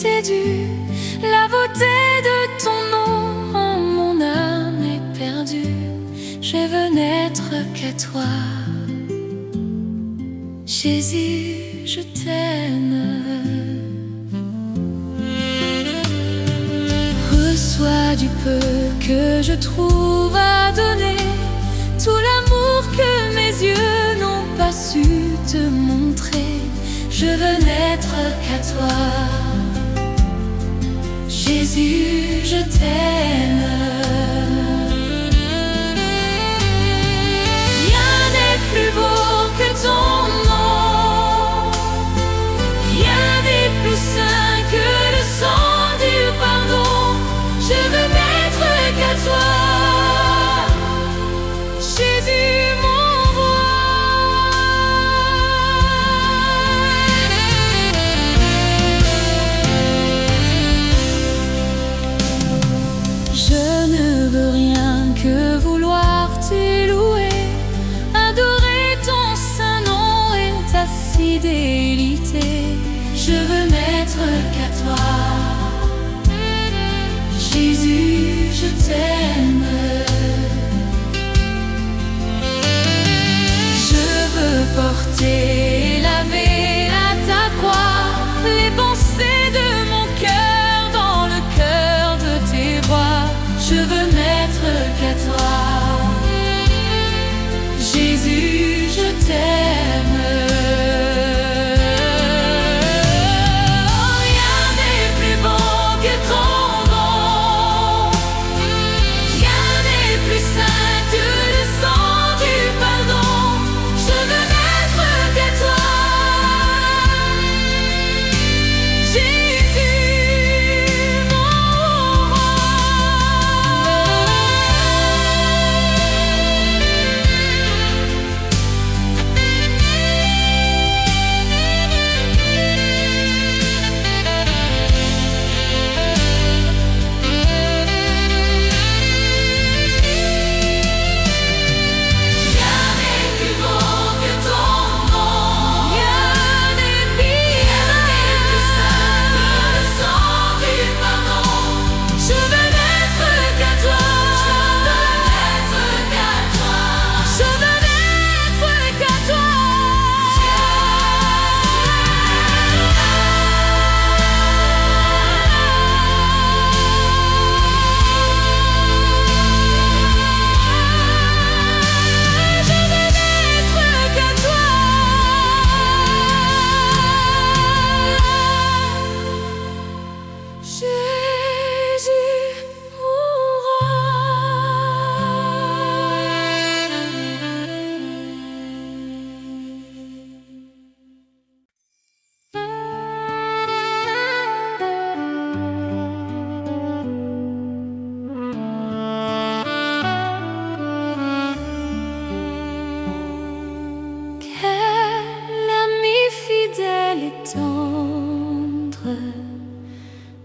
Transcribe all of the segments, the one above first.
t'est due. La beauté de ton nom en mon âme est perdue. Je veux n'être qu'à toi. Jésus, je t'aime. Reçois du peu que je trouve à donner, tout l'amour que mes yeux n'ont pas su te montrer. Je veux n'être qu'à toi. Jésus, je t'aime. Rien n'est plus beau que ton nom. Rien n'est plus saint que le sang du pardon. Je veux n'être qu'à toi. Jésus, mon roi. Je ne veux rien que vouloir te louer, adorer ton saint nom et ta fidélité. Je veux n'être qu'à toi. Jésus, je t'aime. Je veux porter, laver à ta croix les pensées de mon cœur dans le cœur de tes voix. Je veux n'être qu'à toi. Jésus, je t'aime. Rien n'est plus beau que ton nom. Rien n'est plus saint que le sang du pardon. Je veux n'être qu'à toi. Jésus, mon roi. Rien n'est plus beau que ton nom. Rien n'est plus saint que le sang du pardon. Je veux n'être qu'à toi. Je veux n'être qu'à toi. Je veux n'être qu'à toi. Jésus, mon Quel ami fidèle et tendre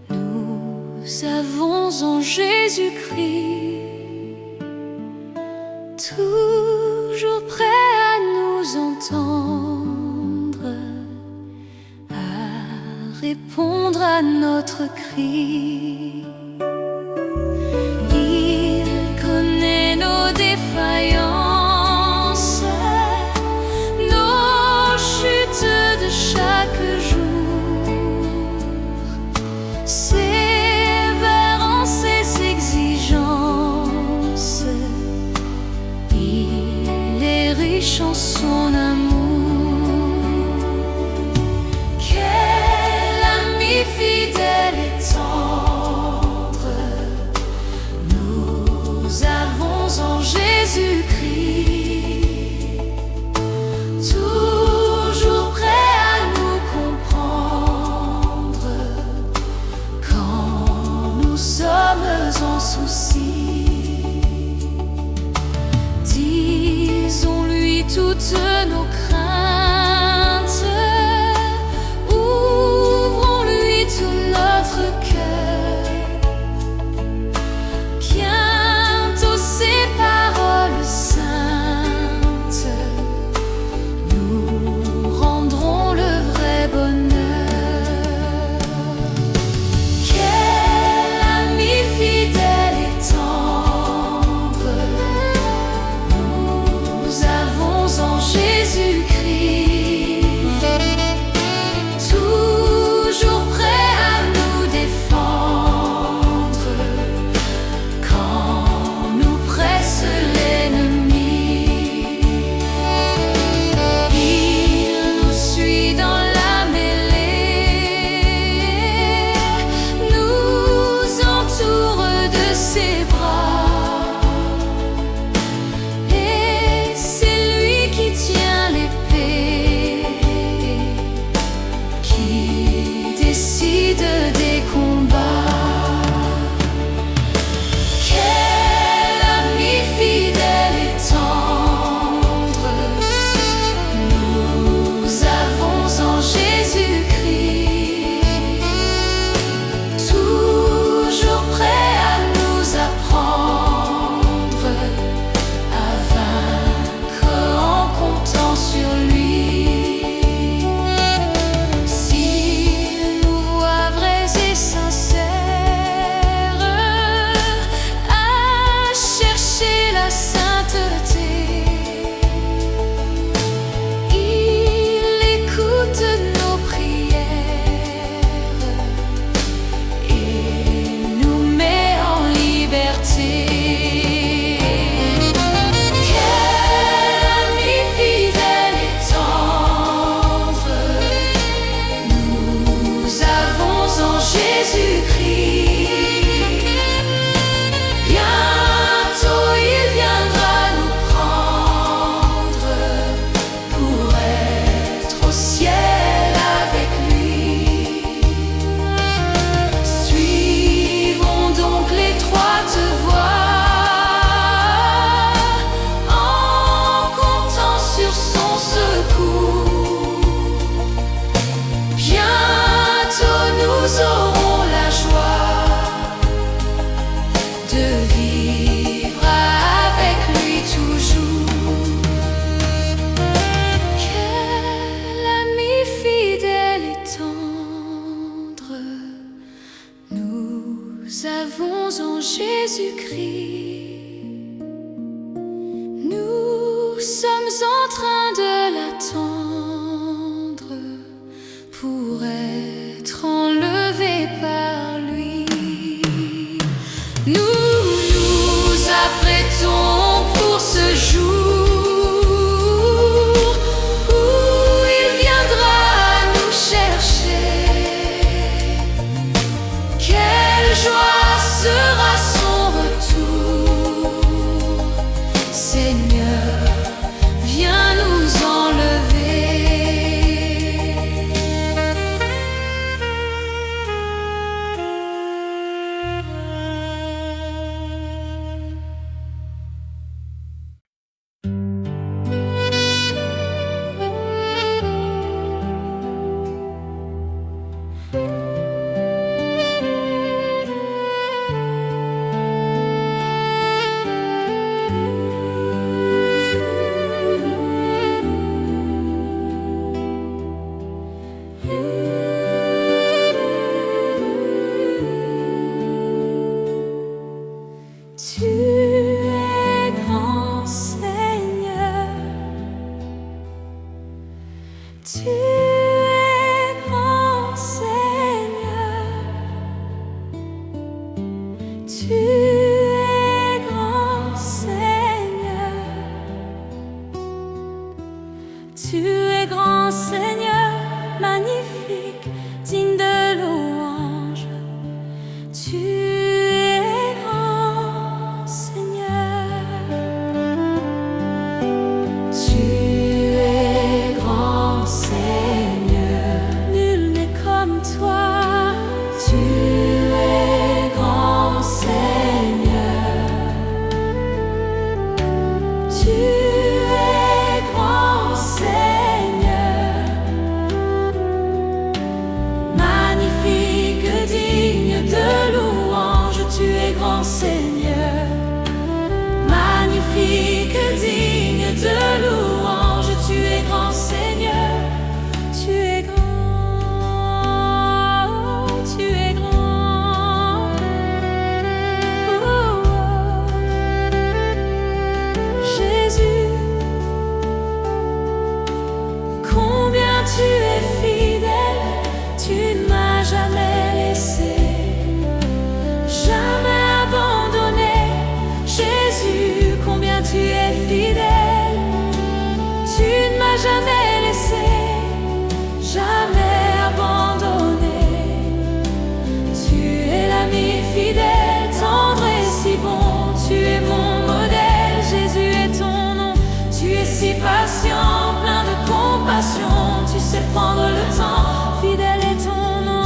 nous avons en Jésus-Christ, toujours prêt à nous entendre, à répondre à notre cri. Il connaît nos défaillances, nos chutes de chaque jour, sévère en ses exigences. Il est riche en son amour. Quel ami fidèle et tendre nous avons en Jésus-Christ, toujours prêt à nous comprendre quand nous sommes en souci. Disons-lui toutes nos craintes, ouvrons-lui tout notre cœur. Bientôt ses paroles saintes nous rendront le vrai bonheur. avons en Jésus-Christ. Nous sommes en train de l'attendre pour être enlevés par lui. Nous nous apprêtons pour ce jour où il viendra nous chercher. Quelle joie sera son retour. Seigneur, viens nous enlever. Tu es grand, Seigneur. Tu es grand, Seigneur. Tu es grand, Seigneur. Tu es grand, Seigneur, magnifique, digne de louange. Tu es grand, Seigneur. Tu es grand, Seigneur. Nul n'est comme toi. Tu es grand, Seigneur. Tu es grand, Seigneur. Magnifique, digne de louange. Tu es grand, Seigneur. Magnifique, digne de louange. Tu es grand, Seigneur. Tu es grand. Tu es grand. Oh, oh. Jésus, combien tu es fidèle. Tu ne m'as jamais laissé, jamais abandonné. Jésus, combien tu es fidèle. Tu ne m'as jamais laissé, jamais abandonné. Tu es l'ami fidèle, tendre et si bon. Tu es mon modèle, Jésus est ton nom. Tu es si patient, plein de compassion. Tu sais prendre le temps, fidèle est ton nom.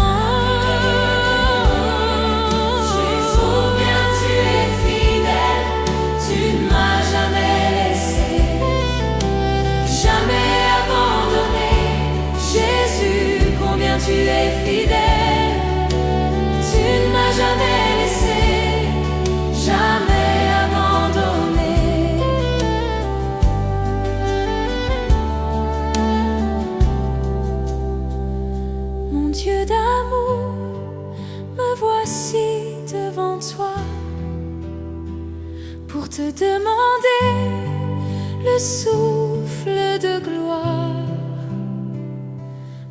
Jésus, combien tu es fidèle. Tu ne m'as jamais laissé, jamais abandonné. Jésus, combien tu es fidèle. Tu ne m'as jamais laissé, jamais abandonné. Mon Dieu d'amour, me voici devant toi pour te demander le souffle de gloire.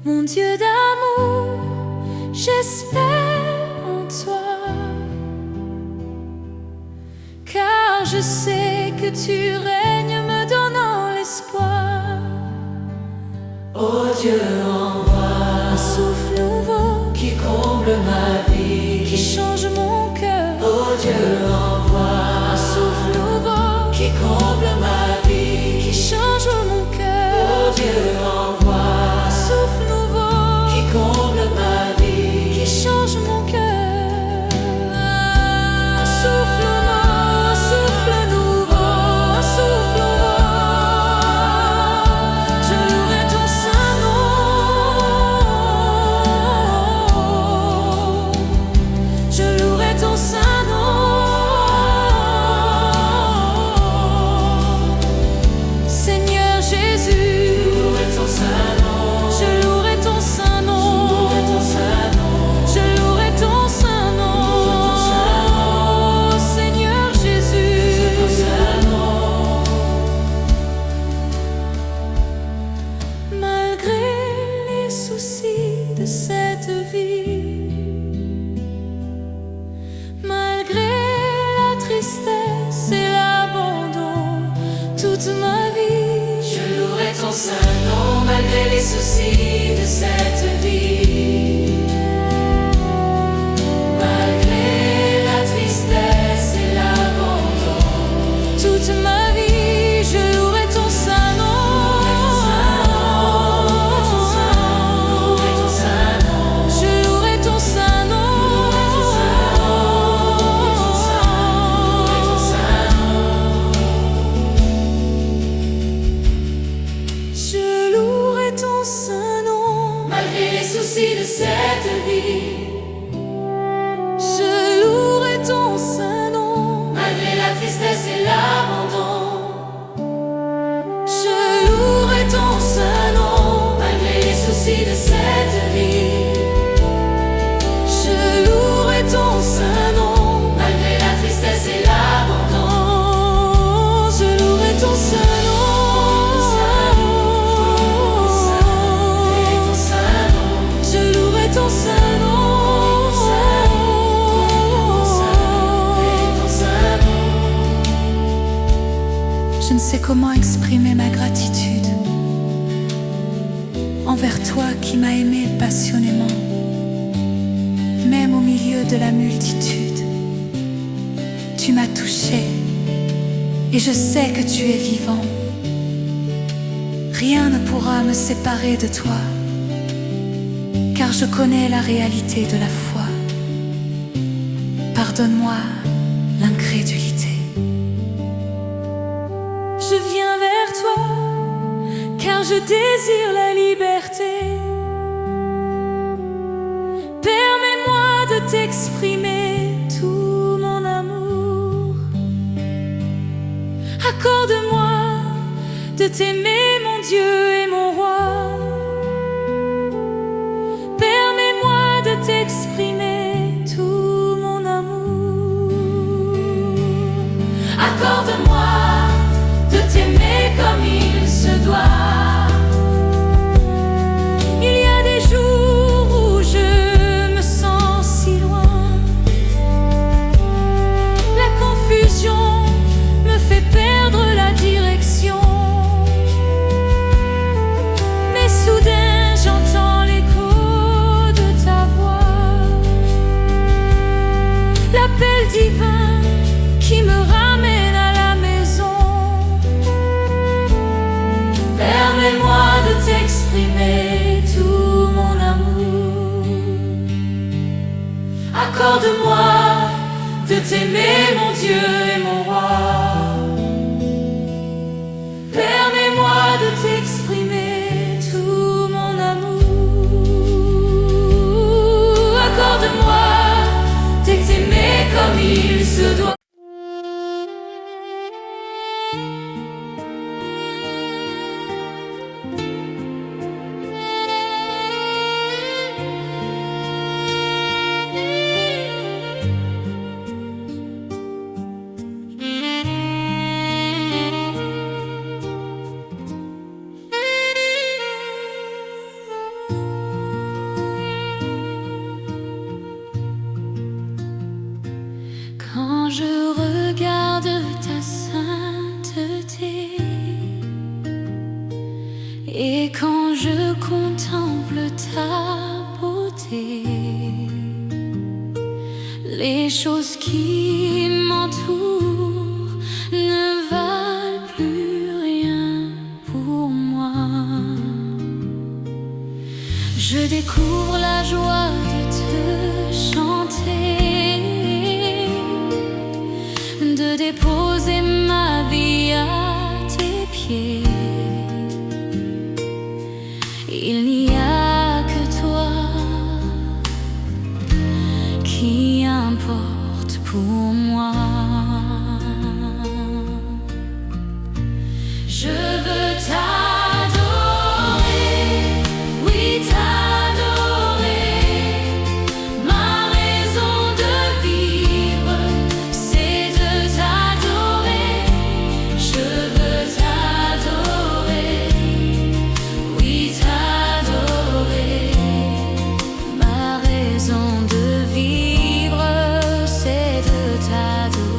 Mon Dieu d'amour, j'espère en toi, car je sais que tu règnes me donnant l'espoir. Oh Dieu, envoie un souffle nouveau qui comble ma vie, qui change mon cœur. Oh Dieu, envoie un souffle nouveau qui comble ma vie, qui change mon cœur. Oh Dieu, envoie un souffle nouveau qui comble ma vie, qui change mon cœur. Un souffle nouveau, un souffle nouveau. Je louerai ton saint nom. les soucis de cette vie, malgré la tristesse et l'abandon. Toute ma vie, je louerai ton saint nom. Je louerai ton saint nom. Je louerai ton saint nom, malgré les soucis de cette vie. Je louerai ton saint nom, malgré la tristesse et l'abandon. Je louerai ton saint nom, malgré les soucis de cette vie. Je louerai ton saint nom, malgré la tristesse et l'abandon. Je louerai ton saint nom. Je louerai ton saint nom. Je ne sais comment exprimer ma gratitude envers toi qui m'as aimé passionnément, même au milieu de la multitude. Tu m'as touché et je sais que tu es vivant. Rien ne pourra me séparer de toi, car je connais la réalité de la foi. Pardonne-moi l'incrédulité. Je viens vers toi, car je désire la liberté. Permets-moi de t'exprimer tout mon amour. Accorde-moi de t'aimer, mon Dieu et mon roi. Permets-moi de t'exprimer tout mon amour. Accorde-moi de t'aimer comme il se doit. Il y a des jours où je me sens si loin. La confusion me fait perdre la direction. Mais soudain j'entends l'écho de ta voix, l'appel divin qui me ramène à la maison. Permets-moi de t'exprimer tout mon amour. Accorde-moi de t'aimer, mon Dieu et mon roi. Permets-moi de t'exprimer tout mon amour. Accorde-moi de t'aimer comme il se doit. Quand je regarde ta sainteté et quand je contemple ta beauté, les choses qui m'entourent ne valent plus rien pour moi. Je découvre la joie de te chanter, de déposer ma vie à tes pieds. Il n'y a que toi qui importe pour moi. Je veux t'adorer, oui t'adorer. Ma raison de vivre, c'est de t'adorer. Je veux t'adorer, oui t'adorer. Ma raison de vivre, c'est de t'adorer.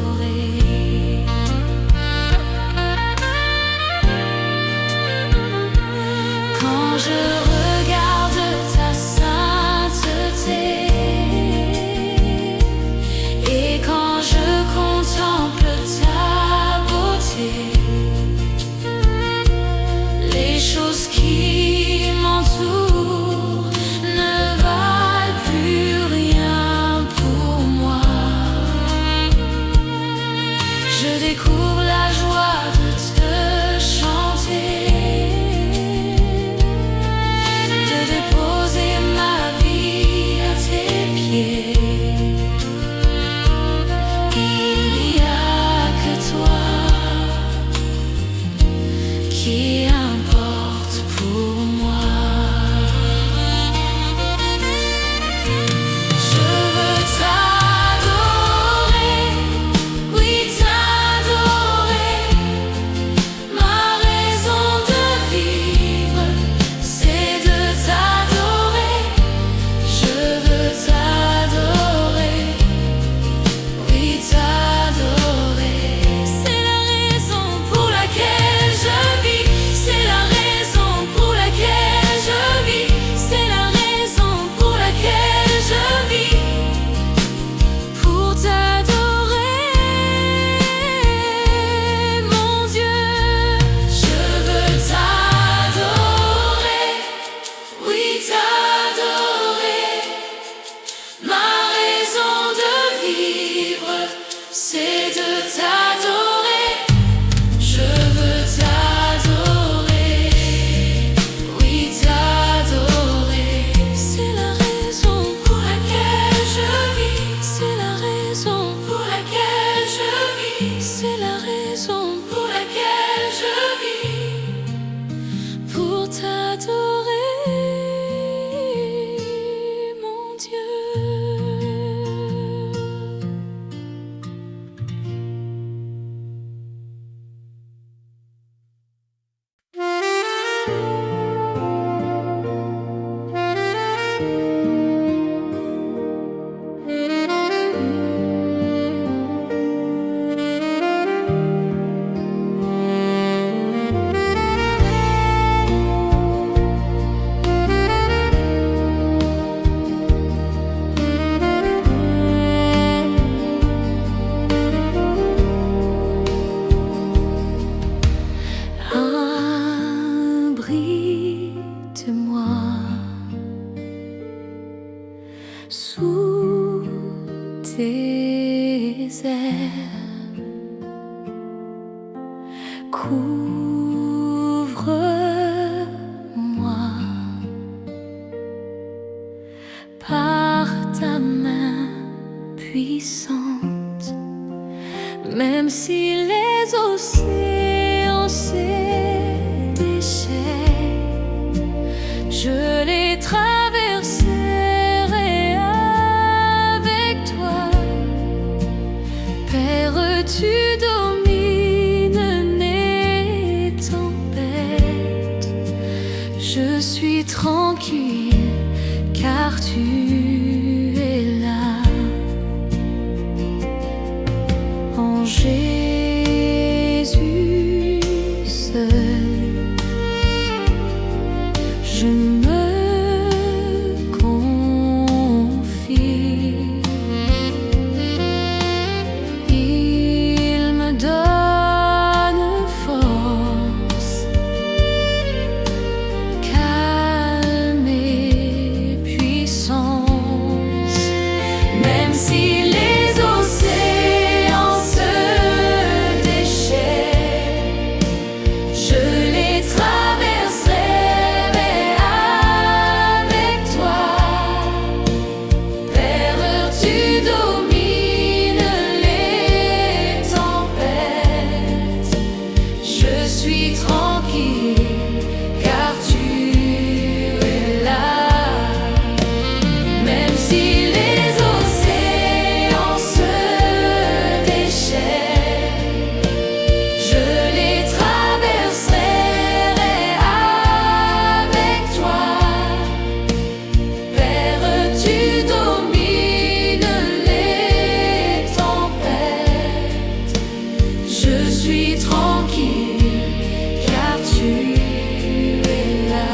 désert. Couvre-moi par ta main puissante, même si les océans se déchaînent, je les traverserai avec toi. Père, tu domines mes tempêtes, je suis tranquille car tu es là. En Jésus seul, je me confie. Il me donne force, calme et puissance. Même si les océans se déchaînent, je les traverserai avec toi. Père, tu domines les tempêtes, je suis tranquille car tu es là. Même si les océans se déchaînent, je les traverserai avec toi. Père, tu domines les tempêtes, je suis tranquille car tu es là.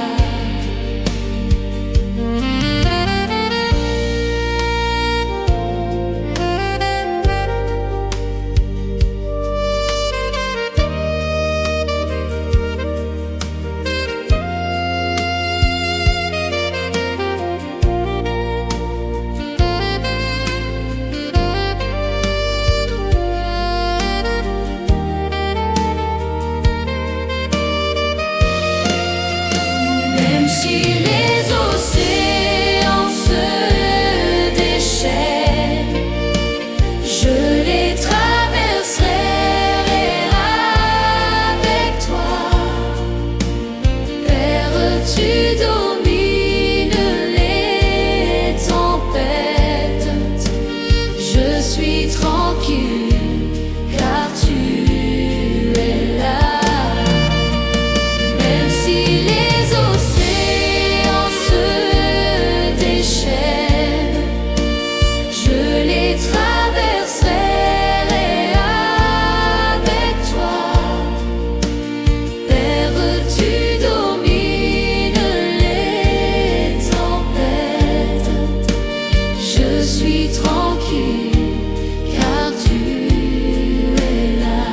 Même si les océans se déchaînent, je les traverserai avec toi. Père, tu domines les tempêtes, je suis tranquille car tu es là. Même si les océans se déchaînent, je les traverserai avec toi. Père, tu domines les tempêtes, je suis tranquille car tu es là.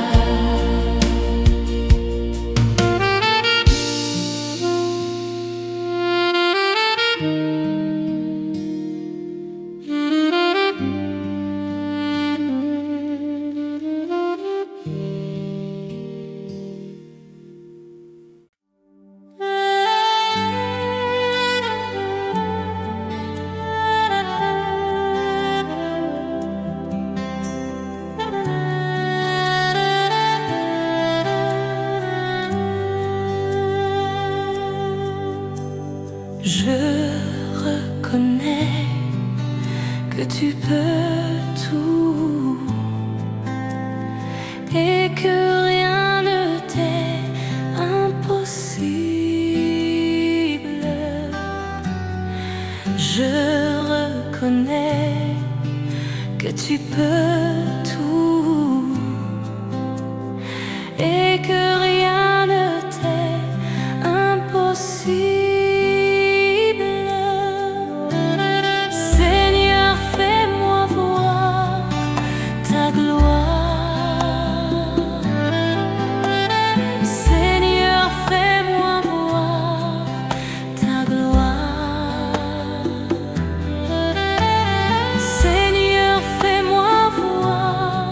Je reconnais que tu peux tout et que rien ne t'est impossible. Je reconnais que tu peux tout et que rien ne t'est impossible. Seigneur, fais-moi voir ta gloire. Seigneur, fais-moi voir ta gloire. Seigneur, fais-moi voir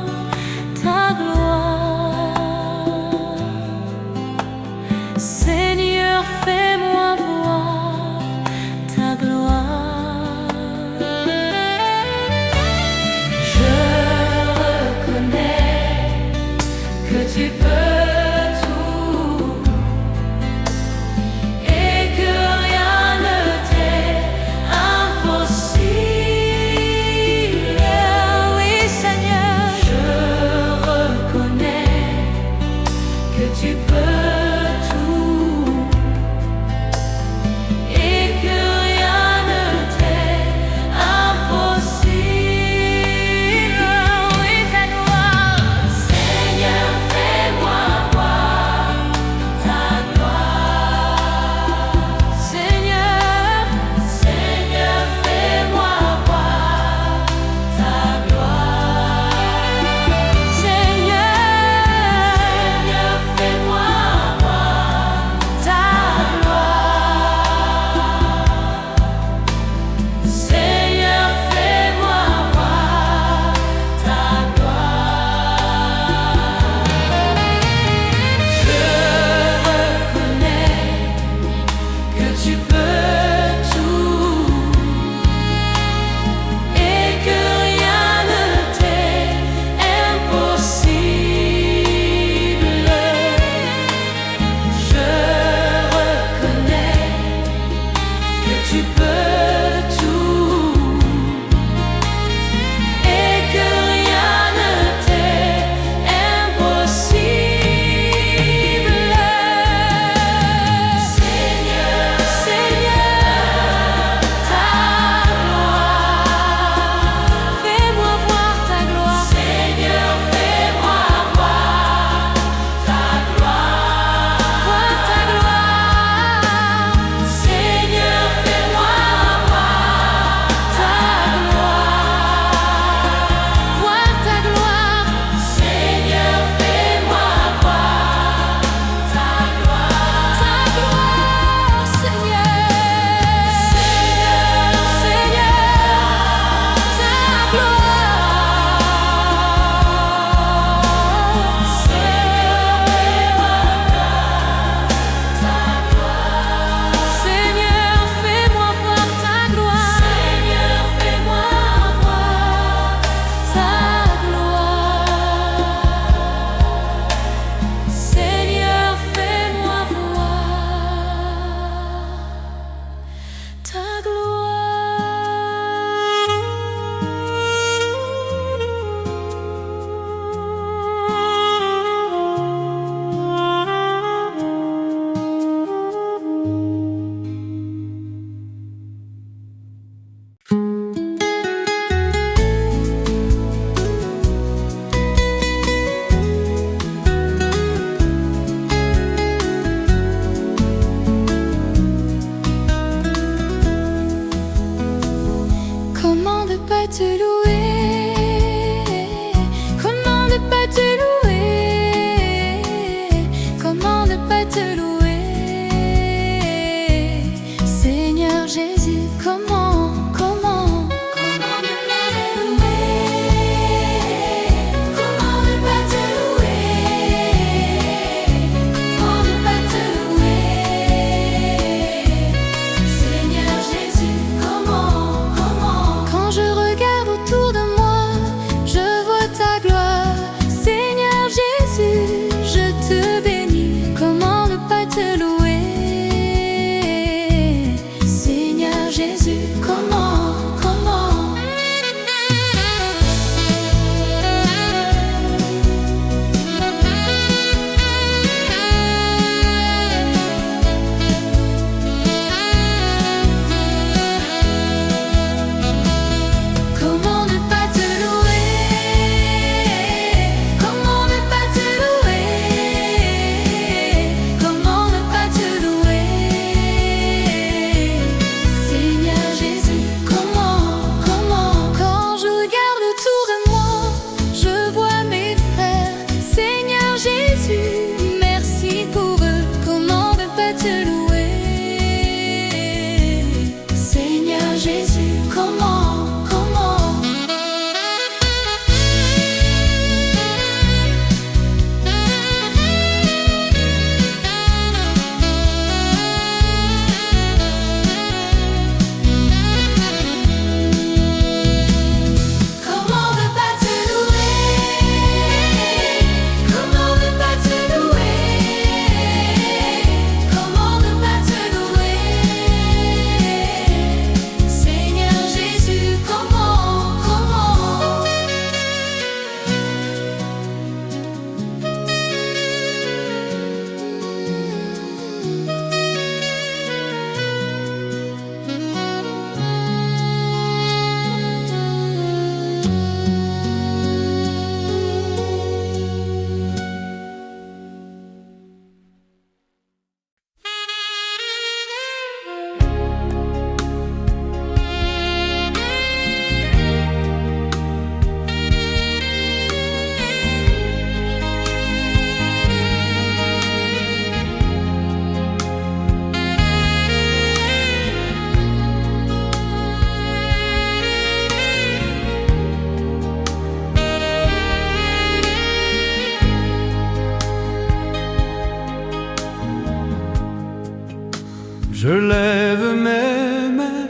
Je lève mes mains,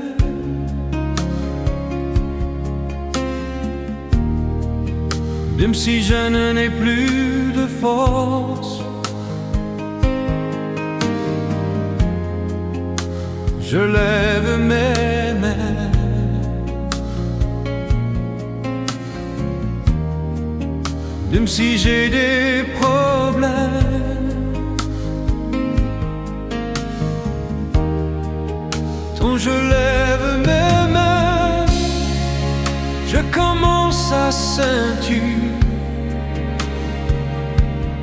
même si je n'ai plus de force. Je lève mes mains, même si j'ai des problèmes. Quand je lève mes mains, je commence à sentir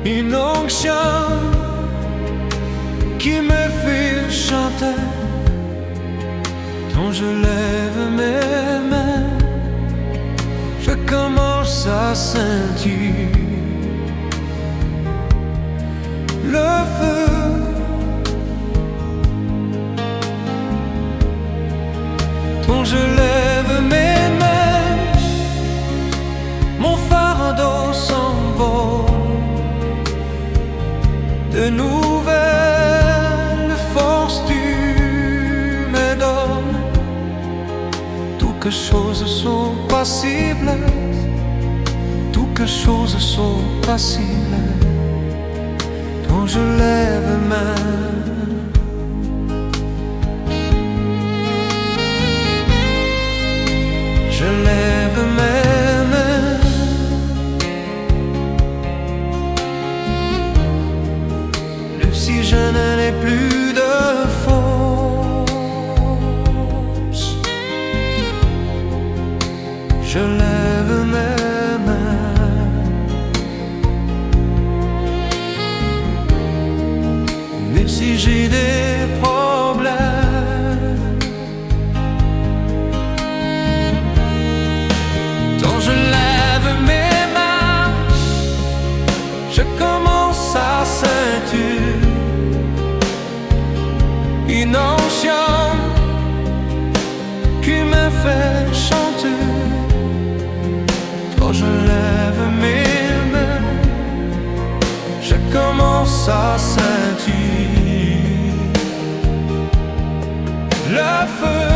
une onction qui me fait chanter. Quand je lève mes mains, je commence à sentir le feu. Quand je lève mes mains, mon fardeau s'envole. De nouvelles forces tu me donnes. Toutes choses sont possibles, toutes choses sont possibles. Quand je lève mes mains, je lève mes mains, même si je n'en ai plus de force. Je lève mes mains, même si j'ai des problèmes. Quand je lève mes mains, je commence à sentir une onction qui me fait chanter. Quand je lève mes mains, je commence à sentir le feu.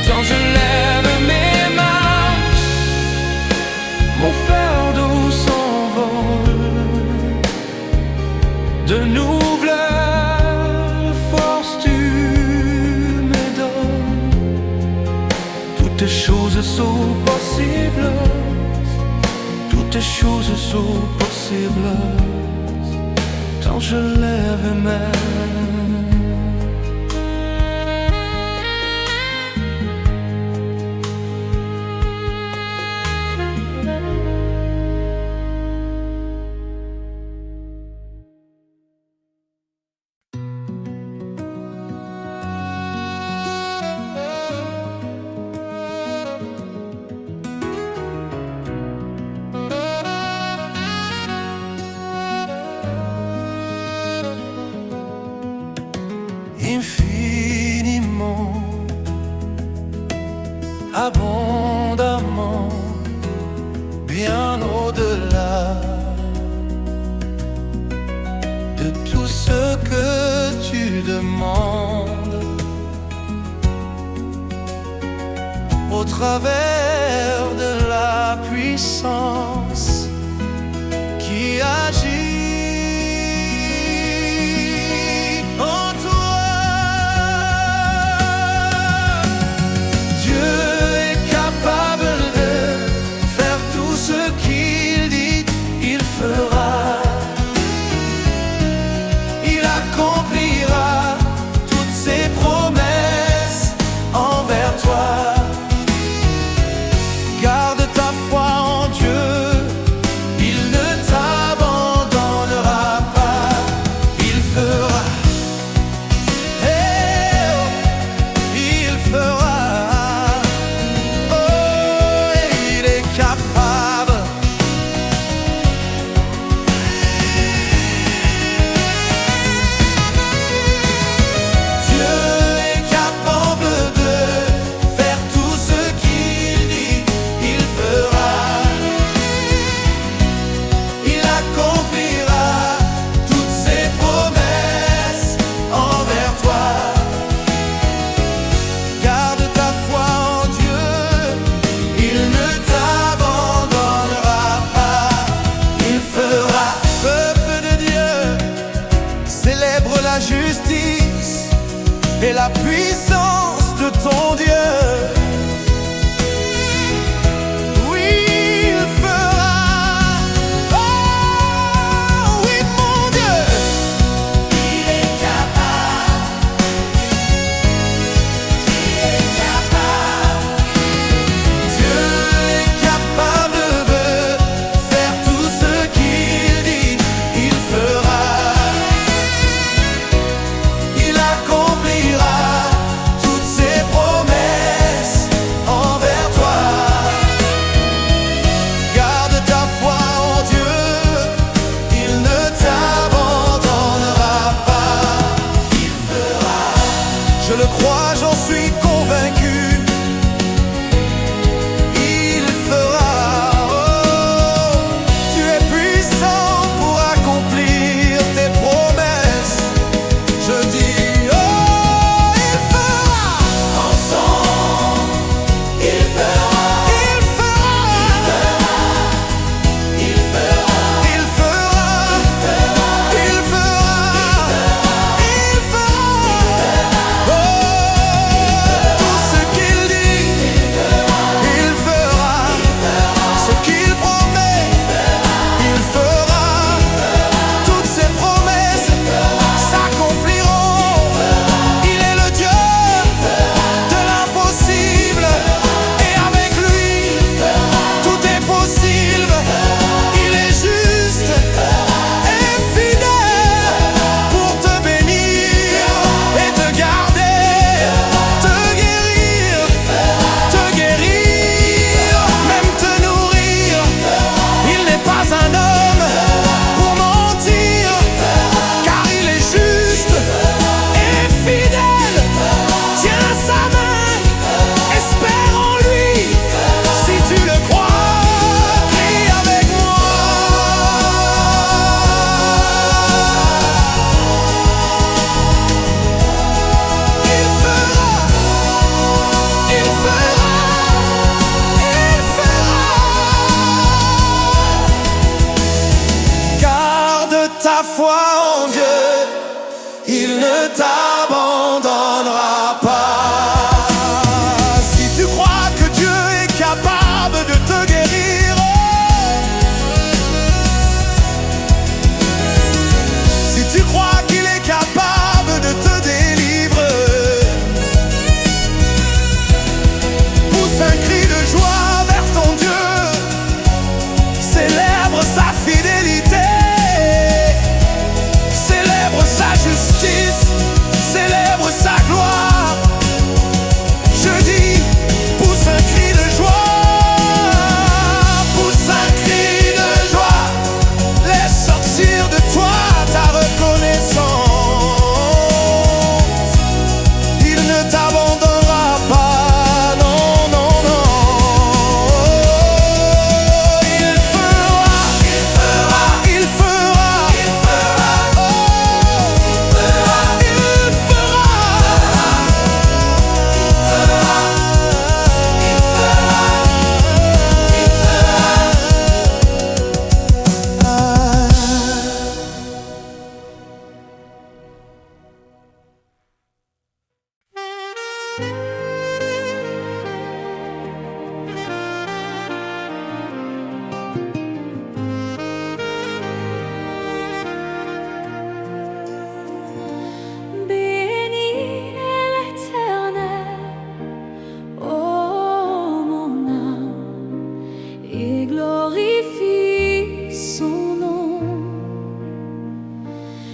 Quand je lève mes mains, mon fardeau s'envole. De nouvelles forces tu me donnes. Toutes choses sont possibles, toutes choses sont possibles. Quand je lève mes mains. Infiniment, abondamment, bien au-delà de tout ce que tu demandes, au travers de la puissance qui agit. Il accomplira toutes ses promesses envers toi. Garde ta foi en Dieu, il ne t'abandonnera. et la puissance de ton Dieu. Je le crois, j'en suis convaincu. Il fera. Oh, tu es puissant pour accomplir tes promesses. Je dis, oh, il fera. Ensemble, il fera. Il fera. Il fera. Il fera. Il fera. Il fera. Ta foi en Dieu, il ne t'abandonnera pas. Si tu crois que Dieu est capable de te guérir, si tu crois qu'il est capable de te délivrer, pousse un cri de joie vers ton Dieu, célèbre sa fidélité, sa justice, célèbre sa gloire. Je dis, pousse un cri de joie, pousse un cri de joie, laisse sortir de toi ta reconnaissance. Il ne t'abandonnera pas, non, non, non. Il fera, il fera, il fera, il fera.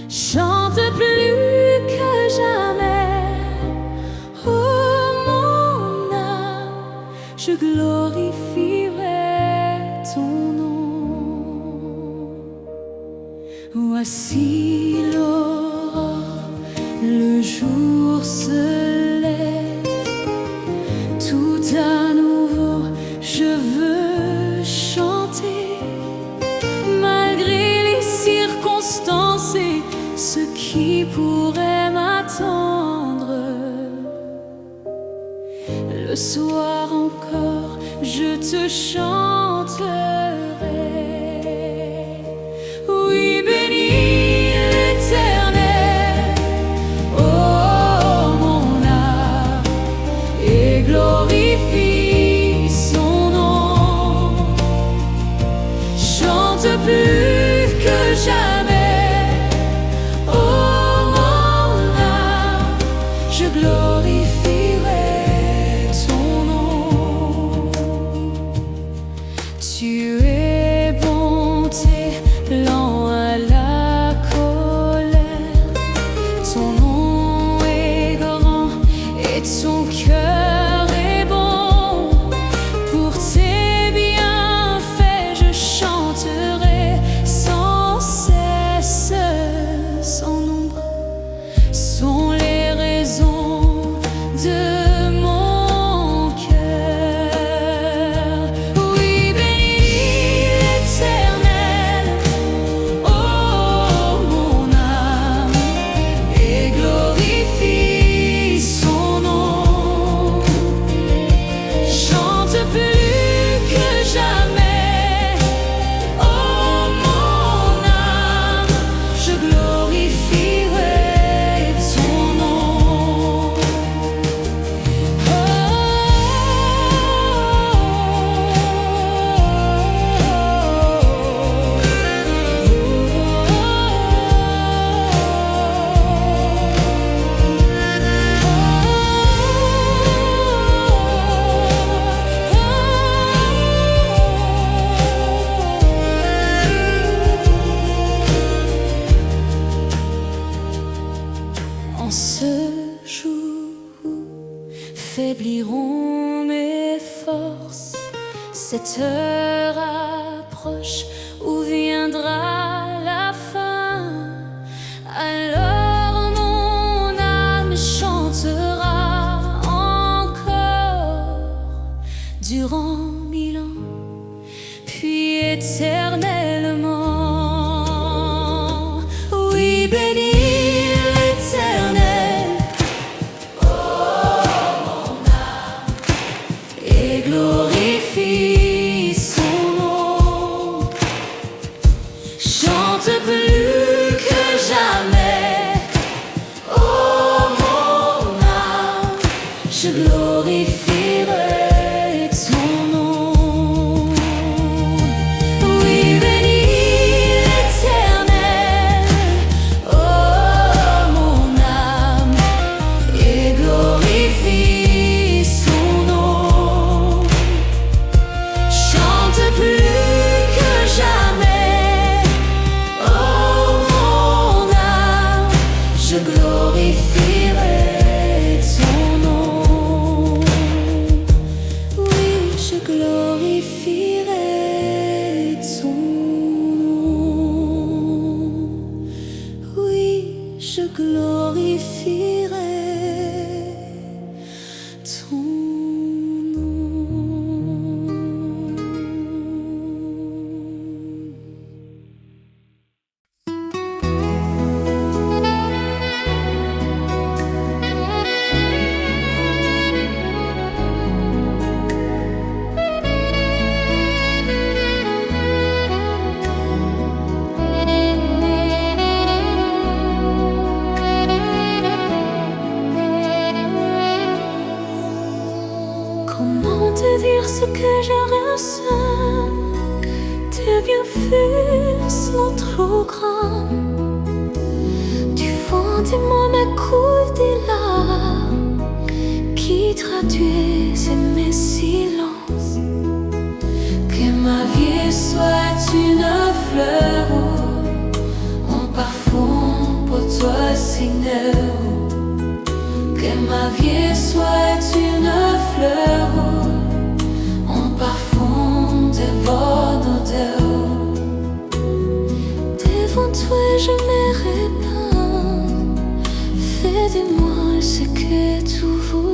Chante plus que jamais, oh mon âme, je glorifierai ton nom. Voici l'aurore, le jour se lève, tout à nouveau je veux chanter, malgré les circonstances et ce qui pourrait m'attendre. Le soir encore, je te chanterai. Oui, bénis l'Éternel, oh mon glorifie son nom. Chante plus que jamais, oh mon âme, je glorifierai ton nom. Tu es bonté, lent à la colère, ton nom est grand et ton cœur est bon. Pour tes bienfaits je chanterai sans cesse, sans nombre sont les raisons de mon cœur. Oui, bénis l'Éternel, oh mon âme, et glorifie son nom. Chante plus que jamais, oh mon âme, je glorifierai ton nom. En ce jour où faibliront mes forces, cette heure approche où viendra la fin. Alors mon âme chantera encore durant 1000 ans, puis éternellement. Oui, bénis l'Éternel, et glorifie son nom. Chante plus que jamais, oh mon âme, je glorifierai ton nom. Oui, bénis l'Éternel, oh mon âme, et glorifie son nom. Chante plus que jamais, oh mon âme, je glorifierai ton nom. Oui, je glorifierai ton nom. Oui, je glorifierai ton nom. Comment te dire ce que je ressens? Tes bienfaits sont trop grands. Du fond de moi m'écoule des larmes qui traduisent mes silences. Que ma vie soit une fleur, un parfum pour toi, Seigneur. Que ma vie soit une fleur, un parfum de bonne odeur. Devant toi je me répands, fais de moi ce que tu voudras.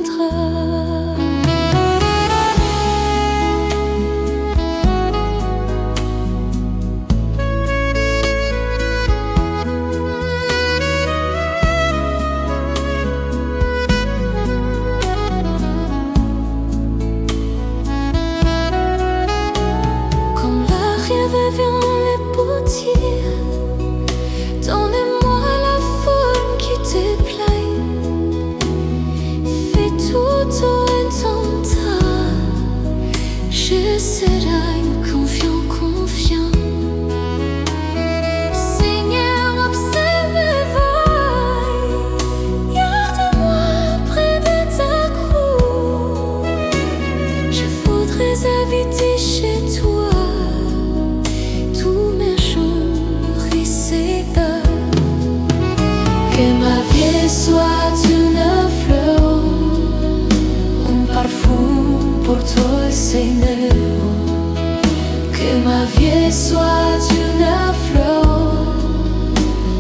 sois une fleur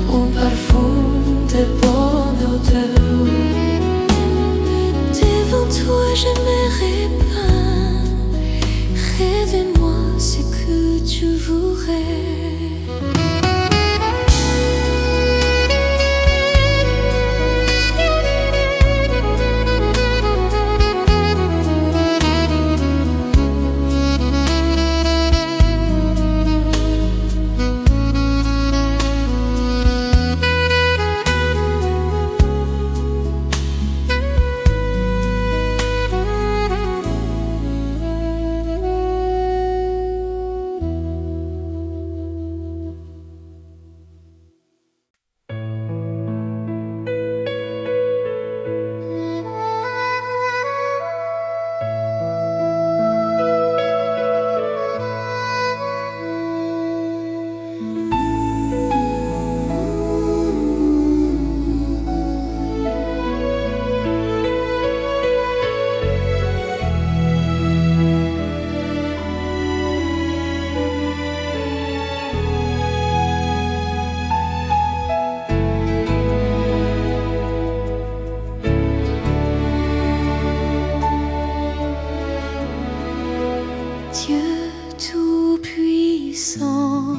au parfum de bonne odeur. Devant toi j'aimerais pas, rêve-moi ce que tu voudrais. Dieu tout-puissant,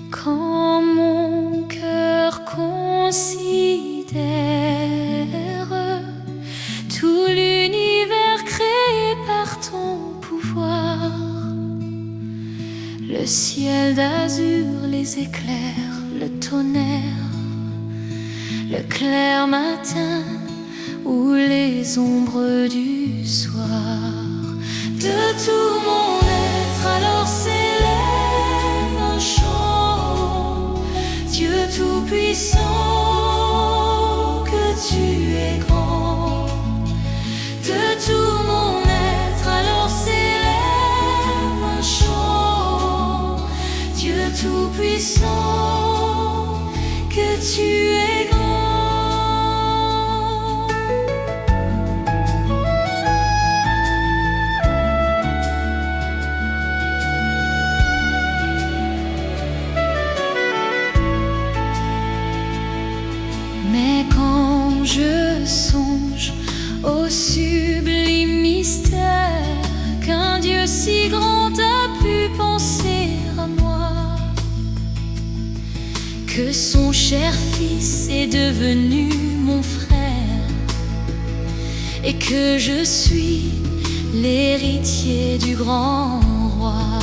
quand mon cœur considère tout l'univers créé par ton pouvoir, le ciel d'azur, les éclairs, le tonnerre, le clair matin ou les ombres du soir. De tout mon être alors s'élève un chant. Dieu tout-puissant, que tu es grand. De tout mon être alors s'élève un chant. Dieu tout-puissant, que tu es grand. Mais quand je songe au sublime mystère qu'un Dieu si grand a pu penser à moi, que son cher fils est devenu mon frère et que je suis l'héritier du grand roi,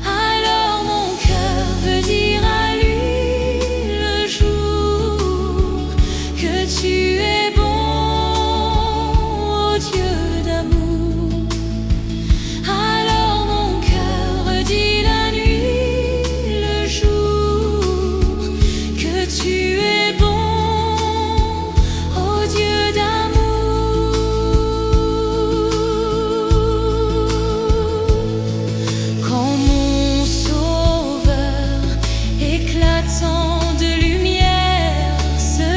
alors mon cœur veut dire à lui tu es bon, oh Dieu d'amour. Alors mon cœur dit la nuit, le jour, que tu es bon, oh Dieu d'amour. Quand mon sauveur éclatant de lumière se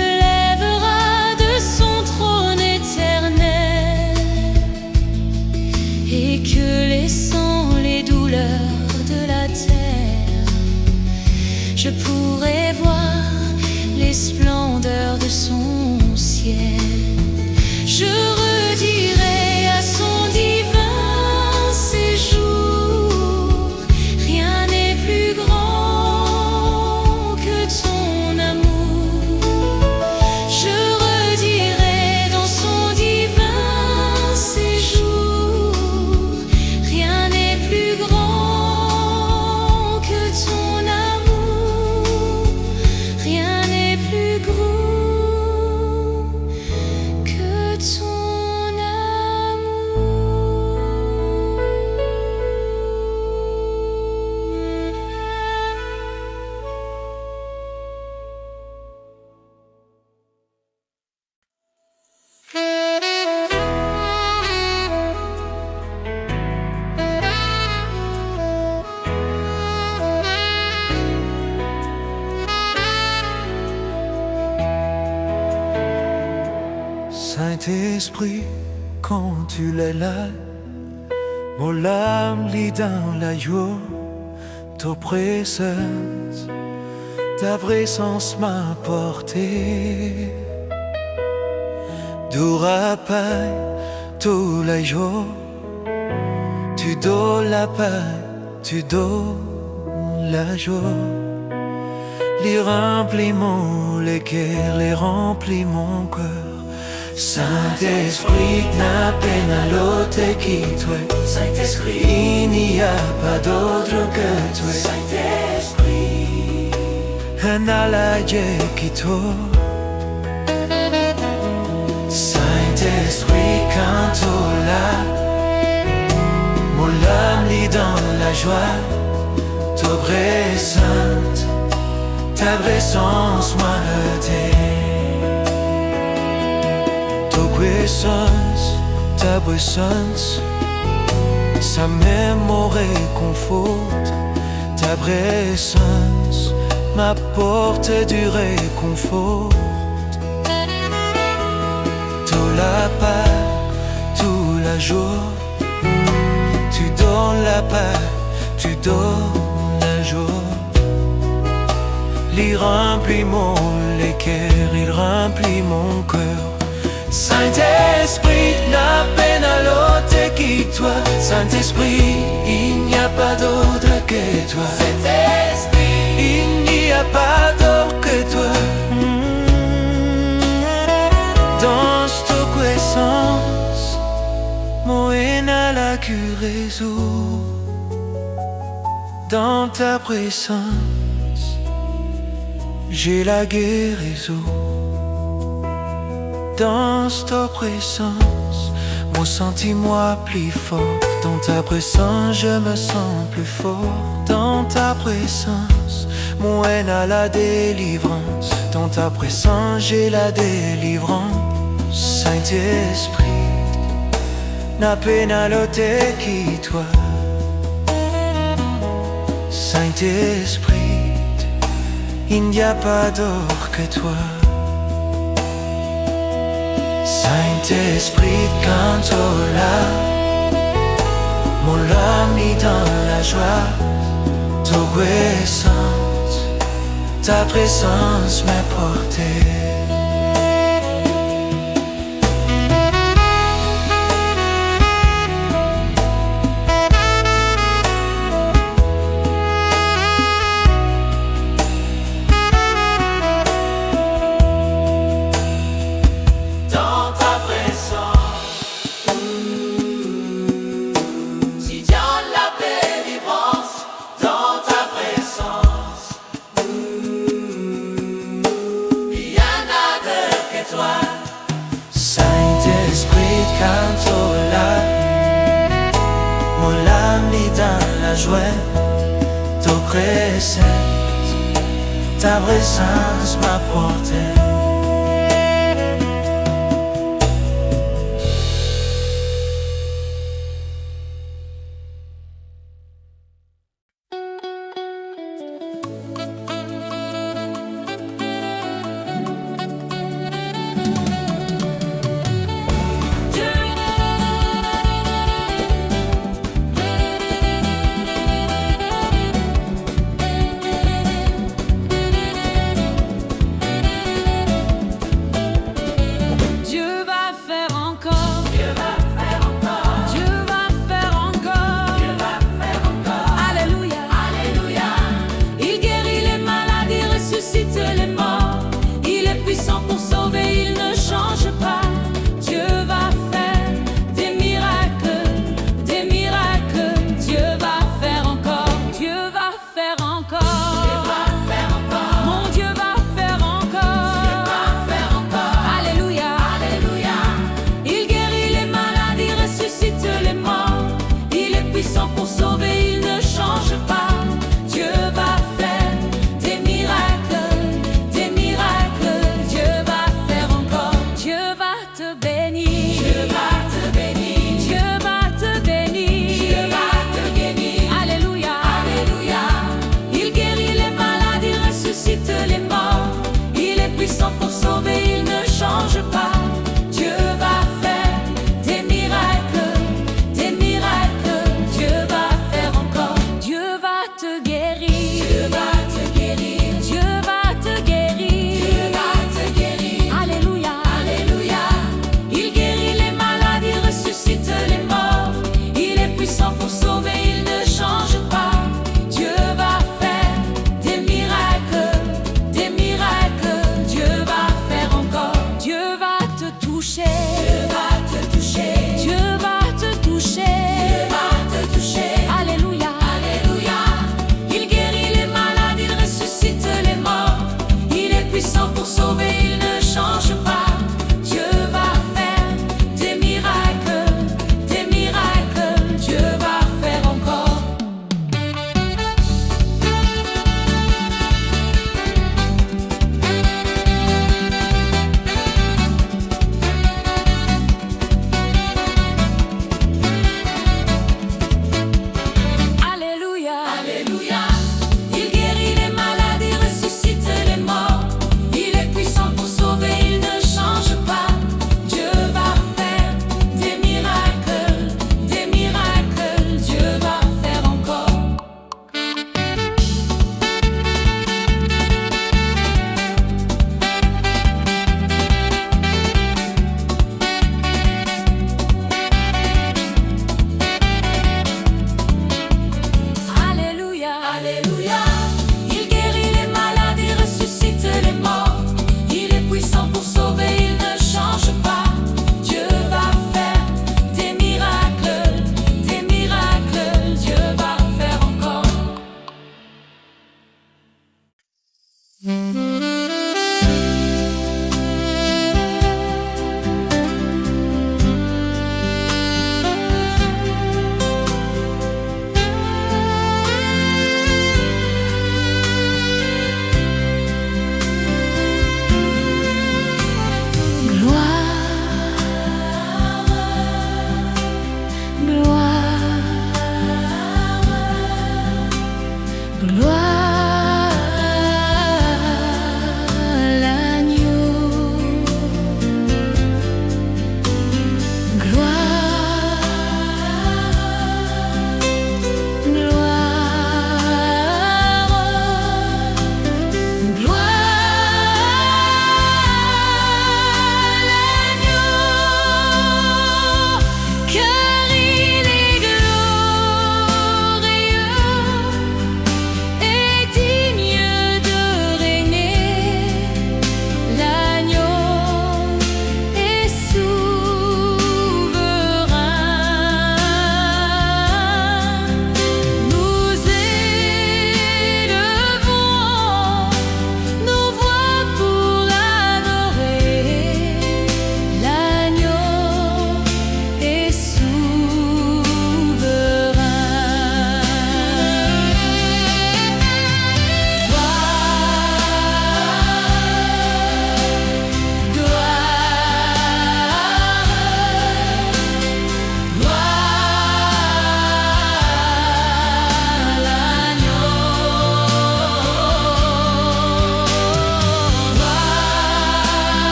trône éternel et que laissant les douleurs de la terre, je pourrai voir les splendeurs de son ciel. Je redirai à son divin séjour, rien n'est plus grand que ton amour. Je redirai dans son divin séjour, rien n'est plus grand que ton amour, rien n'est plus grand que ton amour. Saint-Esprit, quand tu es là, Mon âme lit dans la joie, ta présence, ta présence m'a porté. Du rappel, tous les jours, tu donnes la paix, tu donnes la joie. Les remplis les cœurs, les remplis mon cœur. Saint-Esprit n'a peine à l'autre qui toi. Saint-Esprit, il n'y a pas d'autre que toi. Saint-Esprit, un allié qui toi. Saint-Esprit, quand tu l'as, mon âme lit dans la joie. Ta présence, ta présence m'a aidé. Ta présence, ça même me réconforte. Ta présence m'apporte du réconfort. Tout la paix, tout la joie, tu donnes la paix, tu donnes la joie. Il remplit les cœurs, il remplit mon cœur. Saint-Esprit, n'a peine à l'autre qui toi. Saint-Esprit, il n'y a pas d'autre que toi. Saint-Esprit, il n'y a pas d'autre que toi. Dans ta puissance, mon haine à la guérison. Dans ta présence, j'ai la guérison. Dans ta présence, mon sentiment plus fort. Dans ta présence, je me sens plus fort. Dans ta présence, mon haine a la délivrance. Dans ta présence, j'ai la délivrance. Saint-Esprit, n'a peine à l'ôter qui toi. Saint-Esprit, il n'y a pas d'autre que toi. Saint-Esprit, quand tu l'as, mon âme est dans la joie. Ta présence, ta présence m'a porté. Saint-Esprit, quand tu l'as, mon âme est dans la joie. Ta présence m'a porté.